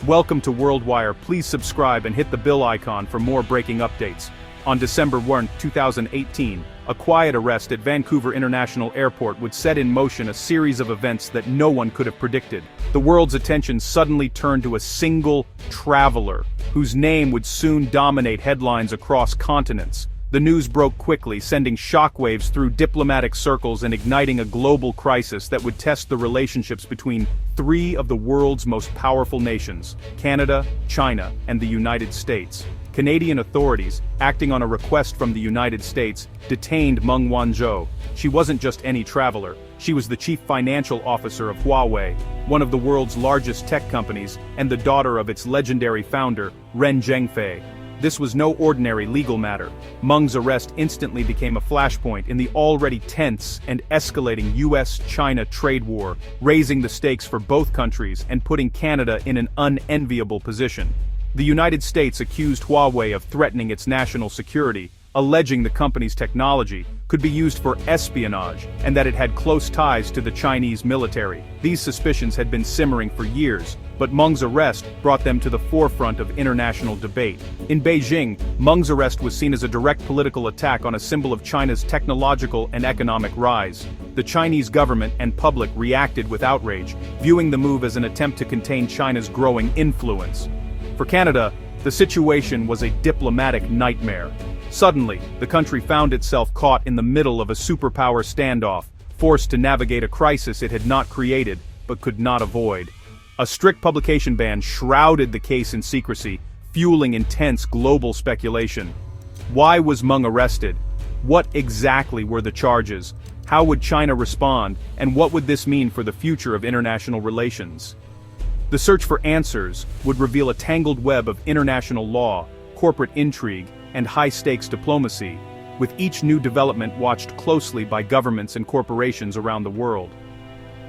Welcome to WorldWire. Please subscribe and hit the bell icon for more breaking updates. On December 1, 2018, a quiet arrest at Vancouver International Airport would set in motion a series of events that no one could have predicted. The world's attention suddenly turned to a single traveler, whose name would soon dominate headlines across continents. The news broke quickly, sending shockwaves through diplomatic circles and igniting a global crisis that would test the relationships between three of the world's most powerful nations: Canada, China, and the United States. Canadian authorities, acting on a request from the United States, detained Meng Wanzhou. She wasn't just any traveler. She was the chief financial officer of Huawei, one of the world's largest tech companies, and the daughter of its legendary founder, Ren Zhengfei. This was no ordinary legal matter. Meng's arrest instantly became a flashpoint in the already tense and escalating US-China trade war, raising the stakes for both countries and putting Canada in an unenviable position. The United States accused Huawei of threatening its national security, alleging the company's technology could be used for espionage and that it had close ties to the Chinese military. These suspicions had been simmering for years, but Meng's arrest brought them to the forefront of international debate. In Beijing, Meng's arrest was seen as a direct political attack on a symbol of China's technological and economic rise. The Chinese government and public reacted with outrage, viewing the move as an attempt to contain China's growing influence. For Canada, the situation was a diplomatic nightmare. Suddenly, the country found itself caught in the middle of a superpower standoff, forced to navigate a crisis it had not created, but could not avoid. A strict publication ban shrouded the case in secrecy, fueling intense global speculation. Why was Meng arrested? What exactly were the charges? How would China respond, and what would this mean for the future of international relations? The search for answers would reveal a tangled web of international law, corporate intrigue, and high-stakes diplomacy, with each new development watched closely by governments and corporations around the world.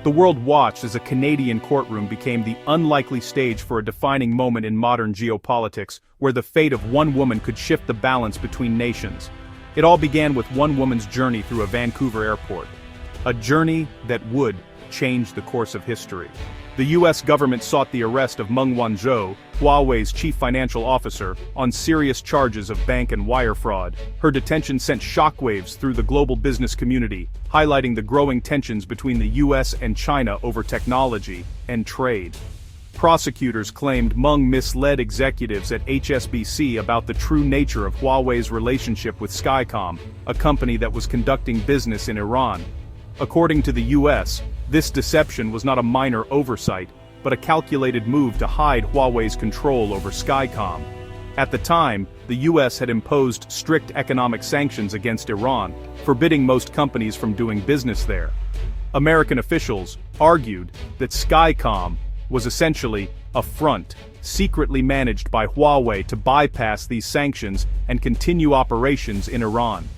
The world watched as a Canadian courtroom became the unlikely stage for a defining moment in modern geopolitics, where the fate of one woman could shift the balance between nations. It all began with one woman's journey through a Vancouver airport. A journey that would change the course of history. The US government sought the arrest of Meng Wanzhou, Huawei's chief financial officer, on serious charges of bank and wire fraud. Her detention sent shockwaves through the global business community, highlighting the growing tensions between the US and China over technology and trade. Prosecutors claimed Meng misled executives at HSBC about the true nature of Huawei's relationship with Skycom, a company that was conducting business in Iran. According to the US, this deception was not a minor oversight, but a calculated move to hide Huawei's control over Skycom. At the time, the US had imposed strict economic sanctions against Iran, forbidding most companies from doing business there. American officials argued that Skycom was essentially a front, secretly managed by Huawei to bypass these sanctions and continue operations in Iran.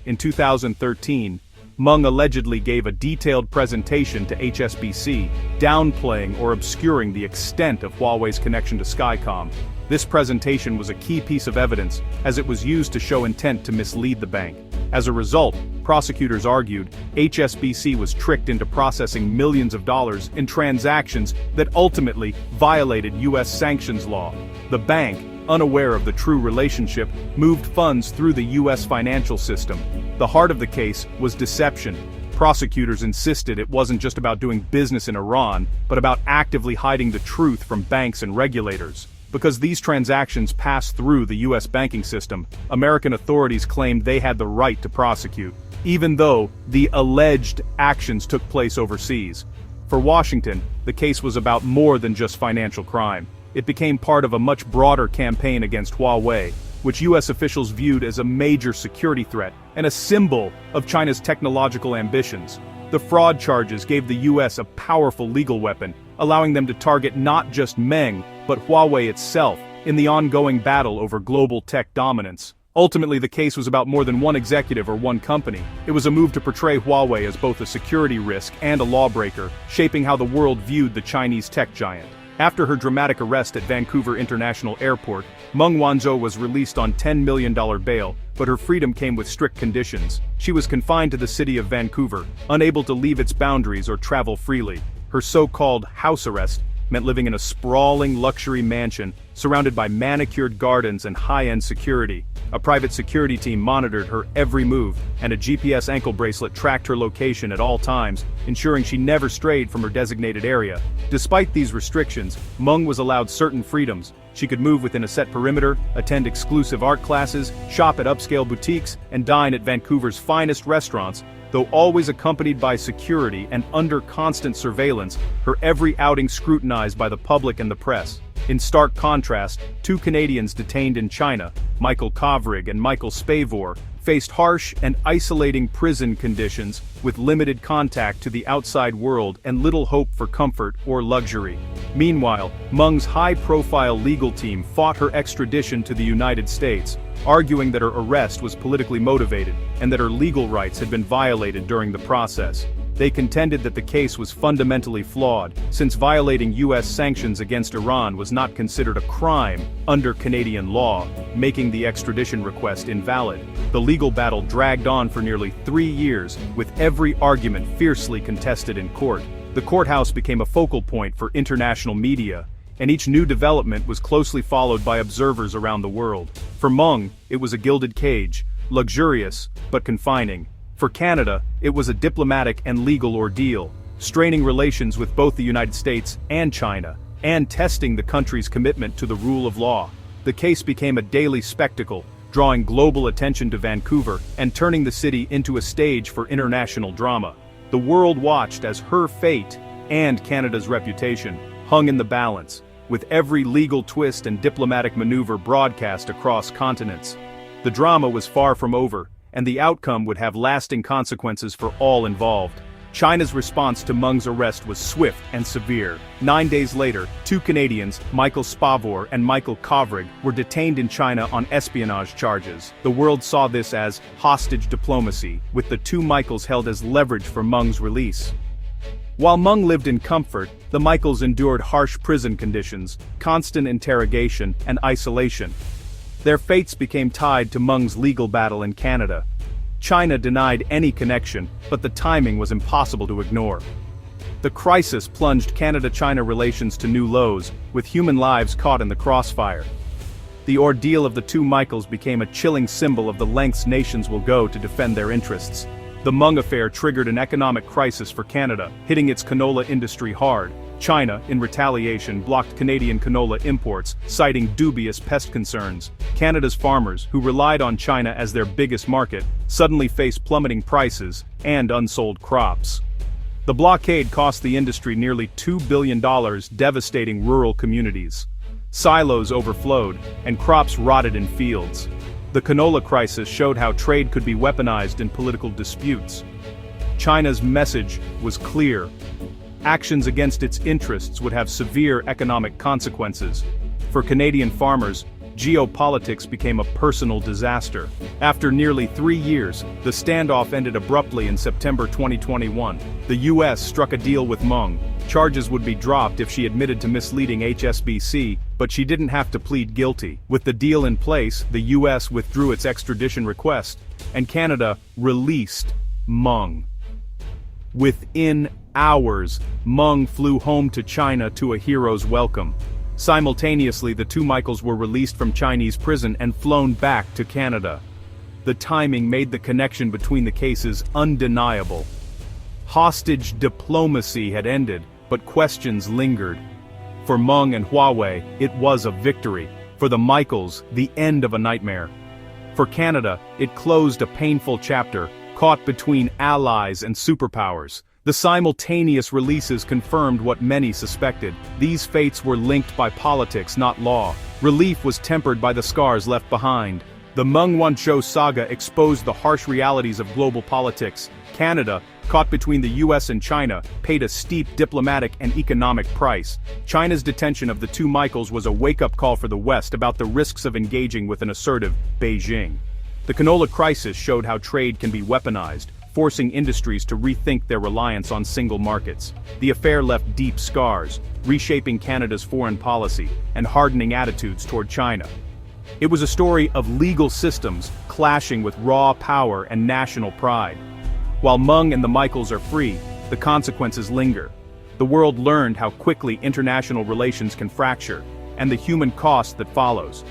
In 2013, Meng allegedly gave a detailed presentation to HSBC, downplaying or obscuring the extent of Huawei's connection to Skycom. This presentation was a key piece of evidence, as it was used to show intent to mislead the bank. As a result, prosecutors argued HSBC was tricked into processing millions of dollars in transactions that ultimately violated US sanctions law. The bank, unaware of the true relationship, moved funds through the US financial system. The heart of the case was deception. Prosecutors insisted it wasn't just about doing business in Iran, but about actively hiding the truth from banks and regulators. Because these transactions passed through the US banking system, American authorities claimed they had the right to prosecute, even though the alleged actions took place overseas. For Washington, the case was about more than just financial crime. It became part of a much broader campaign against Huawei, which US officials viewed as a major security threat and a symbol of China's technological ambitions. The fraud charges gave the US a powerful legal weapon, allowing them to target not just Meng, but Huawei itself, in the ongoing battle over global tech dominance. Ultimately, the case was about more than one executive or one company. It was a move to portray Huawei as both a security risk and a lawbreaker, shaping how the world viewed the Chinese tech giant. After her dramatic arrest at Vancouver International Airport, Meng Wanzhou was released on $10 million bail, but her freedom came with strict conditions. She was confined to the city of Vancouver, unable to leave its boundaries or travel freely. Her so-called house arrest meant living in a sprawling luxury mansion, surrounded by manicured gardens and high-end security. A private security team monitored her every move, and a GPS ankle bracelet tracked her location at all times, ensuring she never strayed from her designated area. Despite these restrictions, Meng was allowed certain freedoms. She could move within a set perimeter, attend exclusive art classes, shop at upscale boutiques, and dine at Vancouver's finest restaurants. Though always accompanied by security and under constant surveillance, her every outing scrutinized by the public and the press. In stark contrast, two Canadians detained in China, Michael Kovrig and Michael Spavor, faced harsh and isolating prison conditions with limited contact to the outside world and little hope for comfort or luxury. Meanwhile, Meng's high-profile legal team fought her extradition to the United States, arguing that her arrest was politically motivated and that her legal rights had been violated during the process. They contended that the case was fundamentally flawed, since violating U.S. sanctions against Iran was not considered a crime under Canadian law, making the extradition request invalid. The legal battle dragged on for nearly 3 years, with every argument fiercely contested in court. The courthouse became a focal point for international media, and each new development was closely followed by observers around the world. For Meng, it was a gilded cage, luxurious but confining. For Canada, it was a diplomatic and legal ordeal, straining relations with both the United States and China, and testing the country's commitment to the rule of law. The case became a daily spectacle, drawing global attention to Vancouver and turning the city into a stage for international drama. The world watched as her fate, and Canada's reputation, hung in the balance, with every legal twist and diplomatic maneuver broadcast across continents. The drama was far from over, and the outcome would have lasting consequences for all involved. China's response to Meng's arrest was swift and severe. 9 days later, two Canadians, Michael Spavor and Michael Kovrig, were detained in China on espionage charges. The world saw this as hostage diplomacy, with the two Michaels held as leverage for Meng's release. While Meng lived in comfort, the Michaels endured harsh prison conditions, constant interrogation, and isolation. Their fates became tied to Meng's legal battle in Canada. China denied any connection, but the timing was impossible to ignore. The crisis plunged Canada-China relations to new lows, with human lives caught in the crossfire. The ordeal of the two Michaels became a chilling symbol of the lengths nations will go to defend their interests. The Meng affair triggered an economic crisis for Canada, hitting its canola industry hard. China, in retaliation, blocked Canadian canola imports, citing dubious pest concerns. Canada's farmers, who relied on China as their biggest market, suddenly faced plummeting prices and unsold crops. The blockade cost the industry nearly $2 billion, devastating rural communities. Silos overflowed, and crops rotted in fields. The canola crisis showed how trade could be weaponized in political disputes. China's message was clear. Actions against its interests would have severe economic consequences. For Canadian farmers, geopolitics became a personal disaster. After nearly 3 years, the standoff ended abruptly in September 2021. The U.S. struck a deal with Meng. Charges would be dropped if she admitted to misleading HSBC, but she didn't have to plead guilty. With the deal in place, the U.S. withdrew its extradition request, and Canada released Meng. Within hours, Meng flew home to China to a hero's welcome. Simultaneously, the two Michaels were released from Chinese prison and flown back to Canada. The timing made the connection between the cases undeniable. Hostage diplomacy had ended, but questions lingered. For Meng and Huawei, it was a victory. For the Michaels, the end of a nightmare. For Canada, it closed a painful chapter, caught between allies and superpowers. The simultaneous releases confirmed what many suspected. These fates were linked by politics, not law. Relief was tempered by the scars left behind. The Meng Wanzhou saga exposed the harsh realities of global politics. Canada, caught between the US and China, paid a steep diplomatic and economic price. China's detention of the two Michaels was a wake-up call for the West about the risks of engaging with an assertive Beijing. The canola crisis showed how trade can be weaponized, forcing industries to rethink their reliance on single markets. The affair left deep scars, reshaping Canada's foreign policy and hardening attitudes toward China. It was a story of legal systems clashing with raw power and national pride. While Meng and the Michaels are free, the consequences linger. the world learned how quickly international relations can fracture, and the human cost that follows.